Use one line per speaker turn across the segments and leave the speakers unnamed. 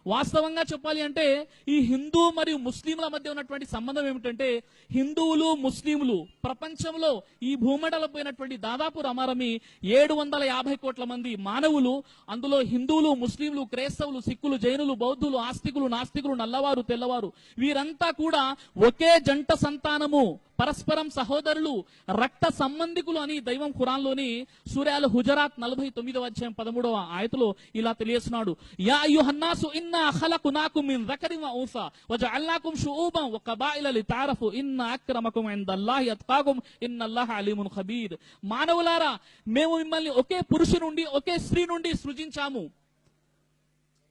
వాస్తవంగా చెప్పాలి అంటే ఈ హిందూ మరియు ముస్లింల మధ్య ఉన్నటువంటి సంబంధం ఏమిటంటే, హిందువులు ముస్లింలు ప్రపంచంలో ఈ భూమండలం పోయినటువంటి దాదాపు రమారమి 750 కోట్ల మంది మానవులు, అందులో హిందువులు ముస్లింలు క్రైస్తవులు సిక్కులు జైనులు బౌద్ధులు ఆస్తికులు నాస్తికులు నల్లవారు తెల్లవారు వీరంతా కూడా ఒకే జంట సంతానము, పరస్పరం సహోదరులు, రక్త సంబంధికులు అని దైవం ఖురాన్లోని సూరా హుజరాత్ 49వ అధ్యాయం 13వ ఆయతలో ఇలా తెలియజేస్తున్నాడు. యా అయ్యుహన్నాసు ఇన్నా ఖలఖనాకుం మిన్ దకరిన్ వ ఉన్సా వజఅల్నాకుం షుఊబన్ వ కబాయిల లితారఫు ఇన్న అక్రమకుం ఇందల్లాహి అత్కాకుం ఇన్నల్లాహ అలీమున్ ఖబీర్. మానవులారా, మేము మిమ్మల్ని ఒకే పురుషు నుండి ఒకే స్త్రీ నుండి సృజించాము,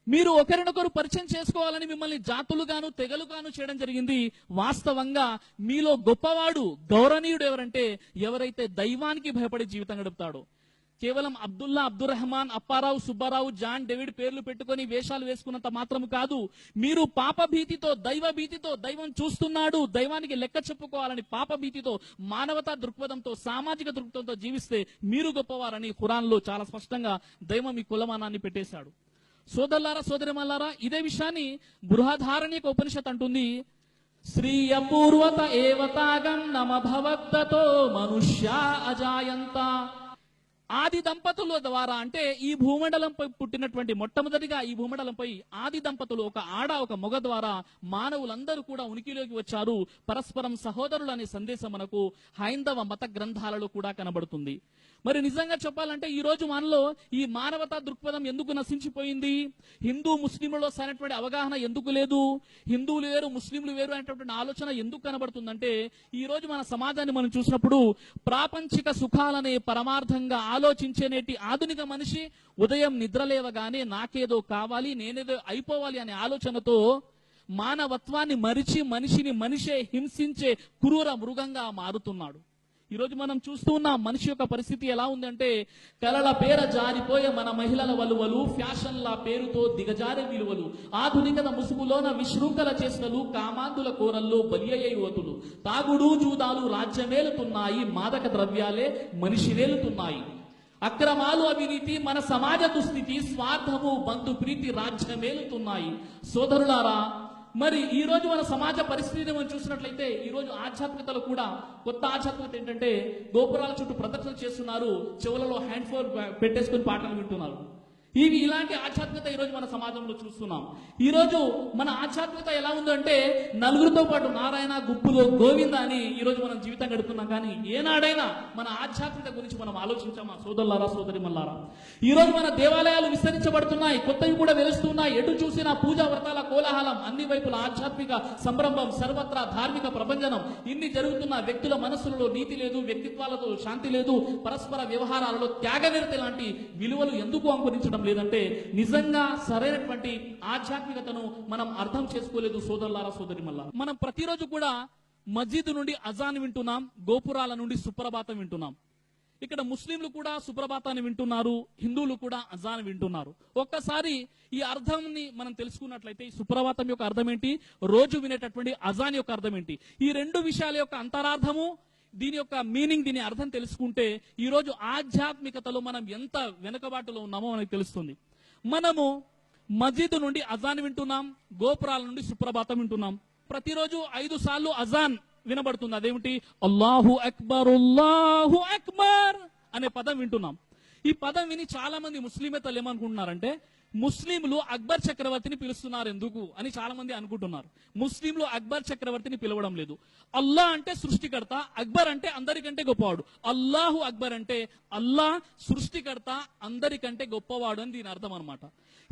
మీరు ఒకరినొకరు పరిచయం చేసుకోవాలని మిమ్మల్ని జాతులుగాను తెగలుగాను చేయడం జరిగింది. వాస్తవంగా మీలో గొప్పవాడు గౌరవనీయుడు ఎవరంటే ఎవరైతే దైవానికి భయపడి జీవితం గడుపుతాడో. కేవలం అబ్దుల్లా, అబ్దుల్ రెహమాన్, అప్పారావు, సుబ్బారావు, జాన్, డేవిడ్ పేర్లు పెట్టుకొని వేషాలు వేసుకున్నంత మాత్రం కాదు, మీరు పాప భీతితో దైవ భీతితో దైవం చూస్తున్నాడు దైవానికి లెక్క చెప్పుకోవాలని పాప భీతితో మానవతా దృక్పథంతో సామాజిక దృక్పథంతో జీవిస్తే మీరు గొప్పవారని ఖురాన్లో చాలా స్పష్టంగా దైవం ఈ కులమానాన్ని పెట్టేశాడు. సోదరులారా సోదరిమల్లారా, ఇదే విషయాన్ని బృహదారణ్యక ఉపనిషత్ అంటుంది. శ్రీయ పూర్వత ఏవతాగం నమ భవద్దతో మనుష్య అజాయంత. ఆది దంపతుల ద్వారా అంటే ఈ భూమండలంపై పుట్టినటువంటి మొట్టమొదటిగా ఈ భూమండలంపై ఆది దంపతులు ఒక ఆడ ఒక మొగ ద్వారా మానవులందరూ కూడా ఉనికిలోకి వచ్చారు. పరస్పరం సహోదరులు అనే సందేశం మనకు హైందవ మత గ్రంథాలలో కూడా కనబడుతుంది. మరి నిజంగా చెప్పాలంటే ఈ రోజు మనలో ఈ మానవతా దృక్పథం ఎందుకు నశించిపోయింది? హిందూ ముస్లింలలో సరైనటువంటి అవగాహన ఎందుకు లేదు? హిందువులు వేరు ముస్లింలు వేరు అనేటటువంటి ఆలోచన ఎందుకు కనబడుతుందంటే, ఈ రోజు మన సమాజాన్ని మనం చూసినప్పుడు ప్రాపంచిక సుఖాలనే పరమార్థంగా ఆలోచించేనేటి ఆధునిక మనిషి ఉదయం నిద్రలేవగానే నాకేదో కావాలి నేనేదో అయిపోవాలి అనే ఆలోచనతో మానవత్వాన్ని మరిచి మనిషిని మనిషే హింసించే క్రూర మృగంగా మారుతున్నాడు. ఈ రోజు మనం చూస్తూ ఉన్న మనిషి యొక్క పరిస్థితి ఎలా ఉందంటే, కలల పేర జారిపోయే మన మహిళల వలువలు, ఫ్యాషన్ల పేరుతో దిగజారే విలువలు, ఆధునికత ముసుగులోన విశృంఖల చేష్టలు, కామాంధుల కోరల్లో బలి అయ్యే యువతులు, తాగుడు జూదాలు రాజ్యమేలుతున్నాయి, మాదక ద్రవ్యాలే మనిషినేలుతున్నాయి, అక్రమాలు అవినీతి మన సమాజ దుస్థితి, స్వార్థము బంధు ప్రీతి రాజ్యమేలుతున్నాయి. సోదరులారా, మరి ఈ రోజు మన సమాజ పరిస్థితిని మనం చూసినట్లయితే ఈ రోజు ఆధ్యాత్మికతలో కూడా కొత్త ఆధ్యాత్మికత ఏంటంటే, గోపురాల చుట్టూ ప్రదర్శన చేస్తున్నారు, చెవులలో హ్యాండ్ ఫోన్ పెట్టేసుకుని పాటలు వింటున్నారు. ఇలాంటి ఆధ్యాత్మికత ఈ రోజు మన సమాజంలో చూస్తున్నాం. ఈ రోజు మన ఆధ్యాత్మికత ఎలా ఉందంటే, నలుగురితో పాటు నారాయణ గుప్పులో గోవింద అని ఈ రోజు మనం జీవితం గడుపుతున్నాం. కానీ ఏనాడైనా మన ఆధ్యాత్మికత గురించి మనం ఆలోచించామా సోదరులారా సోదరిమల్లారా? ఈ రోజు మన దేవాలయాలు విస్తరించబడుతున్నాయి, కొత్తవి కూడా వెలుస్తున్నాయి. ఎటు చూసినా పూజా వ్రతాల కోలాహలం, అన్ని వైపుల ఆధ్యాత్మిక సంరంభం, సర్వత్రా ధార్మిక ప్రభంజనం. ఇన్ని జరుగుతున్న వ్యక్తుల మనస్సులలో నీతి లేదు, వ్యక్తిత్వాలతో శాంతి లేదు, పరస్పర వ్యవహారాలలో త్యాగనిరతి లాంటి విలువలు ఎందుకు అంకురించడం లేదంటే నిజంగా సరైనటువంటి ఆధ్యాత్మికతను మనం అర్థం చేసుకోలేదు సోదరులారా సోదరిమల్లారా. మనం ప్రతిరోజు కూడా మస్జిద్ నుండి అజాన్ వింటున్నాం, గోపురాల నుండి సుప్రభాతం వింటున్నాం. ఇక్కడ ముస్లింలు కూడా సుప్రభాతాన్ని వింటున్నారు, హిందువులు కూడా అజాన్ వింటున్నారు. ఒక్కసారి ఈ అర్థంని మనం తెలుసుకున్నట్లయితే ఈ సుప్రభాతం యొక్క అర్థం ఏంటి, రోజు వినేటటువంటి అజాన్ యొక్క అర్థం ఏంటి, ఈ రెండు విషయాల యొక్క అంతరార్థము, దీని యొక్క మీనింగ్, దీని అర్థం తెలుసుకుంటే ఈ రోజు ఆధ్యాత్మికతలో మనం ఎంత వెనుకబాటులో ఉన్నామో మనకు తెలుస్తుంది. మనము మస్జిద్ నుండి అజాన్ వింటున్నాం, గోపురాల నుండి సుప్రభాతం వింటున్నాం. ప్రతిరోజు 5 సార్లు అజాన్ వినబడుతుంది. అదేమిటి, అల్లాహు అక్బర్ అల్లాహు అక్బర్ అనే పదం వింటున్నాం. ఈ పదం విని చాలా మంది ముస్లిమేతలు ఏమనుకుంటున్నారంటే, ముస్లింలు అక్బర్ చక్రవర్తిని పిలుస్తున్నారు ఎందుకు అని చాలా మంది అనుకుంటున్నారు. ముస్లింలు అక్బర్ చక్రవర్తిని పిలవడం లేదు. అల్లా అంటే సృష్టికర్త, అక్బర్ అంటే అందరికంటే గొప్పవాడు. అల్లాహు అక్బర్ అంటే అల్లా సృష్టికర్త, అందరికంటే గొప్పవాడు అని దీని అర్థం అనమాట.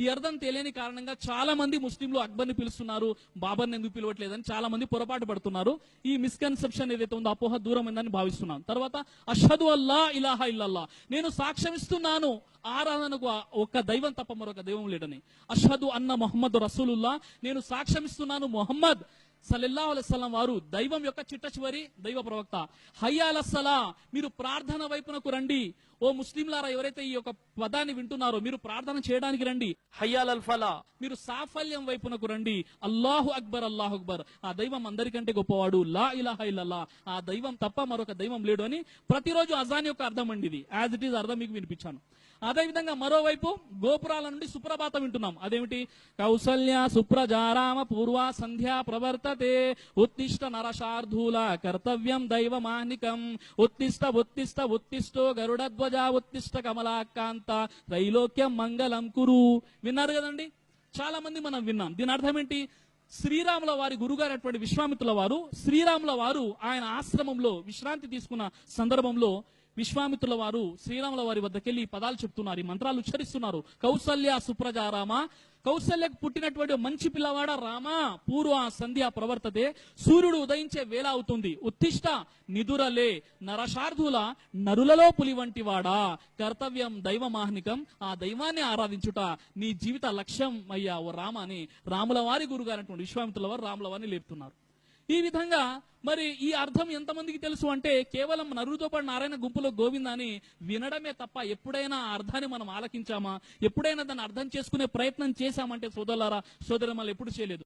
ఈ అర్థం తెలియని కారణంగా చాలా మంది ముస్లింలు అక్బర్ని పిలుస్తున్నారు, బాబర్ని ఎందుకు పిలవట్లేదని చాలా మంది పొరపాటు పడుతున్నారు. ఈ మిస్కన్సెప్షన్ ఏదైతే ఉందో అపోహ దూరం ఉందని భావిస్తున్నాను. తర్వాత అష్హదు అల్లా ఇలాహా ఇల్లల్లా, నేను సాక్ష్యమిస్తున్నాను ఆరాధనకు ఒక్క దైవం తప్ప మరొక దైవం లేడని. అష్హదు అన్న మొహమ్మద్ రసూలుల్లా, నేను సాక్ష్యమిస్తున్నాను మొహమ్మద్ సల్లల్లాహు అలైహి వసల్లం వారు దైవం యొక్క చిట్ట చివరి దైవ ప్రవక్త. హయ్యా అలస్సలా, మీరు ప్రార్థన వైపునకు రండి. ఓ ముస్లింలారా, ఎవరైతే ఈ యొక్క పదాన్ని వింటున్నారో మీరు ప్రార్థన చేయడానికి రండి. హయ్యా అల్ ఫలా, మీరు సాఫల్యం వైపునకు రండి. అల్లాహు అక్బర్ అల్లాహు అక్బర్, ఆ దైవం అందరికంటే గొప్పవాడు. లా ఇలాహా ఇల్లల్లా, ఆ దైవం తప్ప మరొక దైవం లేడు అని ప్రతిరోజు అజాన్ యొక్క అర్థం అండి ఇది. యాజ్ ఇట్ ఈజ్ అర్థం మీకు వినిపించాను. అదేవిధంగా మరోవైపు గోపురాల నుండి సుప్రభాతం వింటున్నాం. అదేమిటి? కౌసల్య సుప్రజారామ పూర్వ సంధ్యా ప్రవర్తతే ఉత్తిష్ట నరశార్ధూల కర్తవ్యం దైవమానికం ఉత్తిష్ట ఉత్తిష్ట ఉత్తిష్టో గరుడధ్వజ ఉత్తిష్ట కమలాకాంత త్రైలోక్యం మంగళం కురు. విన్నారు కదండి, చాలా మంది మనం విన్నాం. దీని అర్థం ఏంటి? శ్రీరాముల వారి గురుగారైనటువంటి విశ్వామిత్రుల వారు, శ్రీరాముల వారు ఆయన ఆశ్రమంలో విశ్రాంతి తీసుకున్న సందర్భంలో విశ్వామిత్రుల వారు శ్రీరాముల వారి వద్దకెళ్లి ఈ పదాలు చెప్తున్నారు, ఈ మంత్రాలు ఉచ్చరిస్తున్నారు. కౌసల్య సుప్రజారామ, కౌసల్యకు పుట్టినటువంటి మంచి పిల్లవాడ రామ, పూర్వ సంధ్య ప్రవర్తతే, సూర్యుడు ఉదయించే వేళ అవుతుంది. ఉత్తిష్ట నిదురలే, నరశార్ధుల నరులలో పులి వంటి వాడా, కర్తవ్యం దైవమాహ్నికం, ఆ దైవాన్ని ఆరాధించుట నీ జీవిత లక్ష్యం అయ్యా ఓ రామ అని రాముల వారి గురుగారైనటువంటి విశ్వామిత్రుల వారు రాముల వారిని లేపుతున్నారు. ఈ విధంగా మరి ఈ అర్థం ఎంతమందికి తెలుసు అంటే కేవలం నరుడితో పాటు నారాయణ గుంపులో గోవింద అని వినడమే తప్ప ఎప్పుడైనా ఆ అర్థాన్ని మనం ఆలకించామా, ఎప్పుడైనా దాన్ని అర్థం చేసుకునే ప్రయత్నం చేశామంటే సోదరులారా సోదరులు ఎప్పుడు చేయలేదు.